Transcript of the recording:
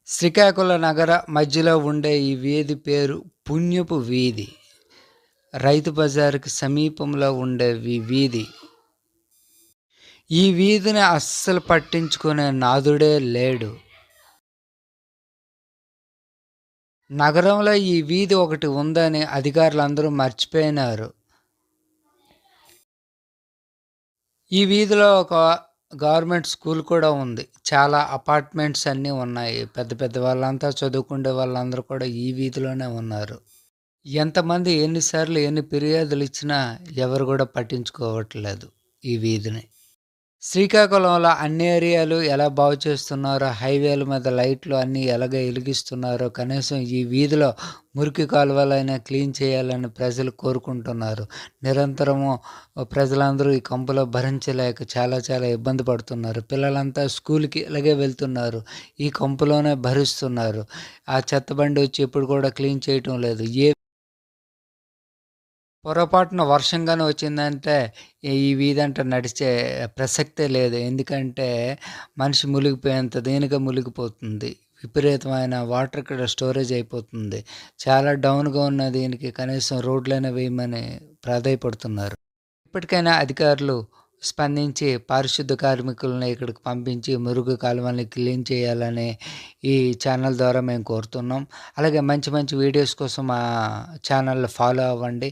శ్రీకాకుళం నగర మధ్యలో ఉండే ఈ వీధి పేరు పుణ్యపు వీధి. రైతు బజారుకి సమీపంలో ఉండే వీధి. ఈ వీధిని అస్సలు పట్టించుకునే నాథుడే లేడు. నగరంలో ఈ వీధి ఒకటి ఉందని అధికారులందరూ మర్చిపోయినారు. ఈ వీధిలో ఒక గవర్నమెంట్ స్కూల్ కూడా ఉంది. చాలా అపార్ట్మెంట్స్ అన్నీ ఉన్నాయి. పెద్ద పెద్ద వాళ్ళంతా చదువుకునే వాళ్ళందరూ కూడా ఈ వీధిలోనే ఉన్నారు. ఎంతమంది ఎన్నిసార్లు ఎన్ని ఫిర్యాదులు ఇచ్చినా ఎవరు కూడా పట్టించుకోవట్లేదు ఈ వీధిని. శ్రీకాకుళంలో అన్ని ఏరియాలు ఎలా బాగు చేస్తున్నారో, హైవేల మీద లైట్లు అన్నీ ఎలాగ వెలిగిస్తున్నారో, కనీసం ఈ వీధిలో మురికి కాలువలైనా క్లీన్ చేయాలని ప్రజలు కోరుకుంటున్నారు. నిరంతరము ప్రజలందరూ ఈ కంపులో భరించలేక చాలా చాలా ఇబ్బంది పడుతున్నారు. పిల్లలంతా స్కూల్కి ఇలాగే వెళ్తున్నారు, ఈ కంపులోనే భరిస్తున్నారు. ఆ చెత్తబండి వచ్చి ఎప్పుడు కూడా క్లీన్ చేయటం లేదు. పొరపాటున వర్షం గాని వచ్చిందంటే ఈ వీధంట నడిచే ప్రసక్తే లేదు. ఎందుకంటే మనిషి మునిగిపోయేంత దీనిగా మునిగిపోతుంది. విపరీతమైన వాటర్ ఇక్కడ స్టోరేజ్ అయిపోతుంది. చాలా డౌన్‌గా ఉన్న దీనికి కనీసం రోడ్లైనా వేయమని ప్రాధేయపడుతున్నారు. ఇప్పటికైనా అధికారులు స్పందించి పారిశుద్ధ కార్మికులని ఇక్కడికి పంపించి మురుగు కాలువల్ని క్లీన్ చేయాలని ఈ ఛానల్ ద్వారా మేము కోరుతున్నాం. అలాగే మంచి మంచి వీడియోస్ కోసం మా ఛానల్‌ని ఫాలో అవ్వండి.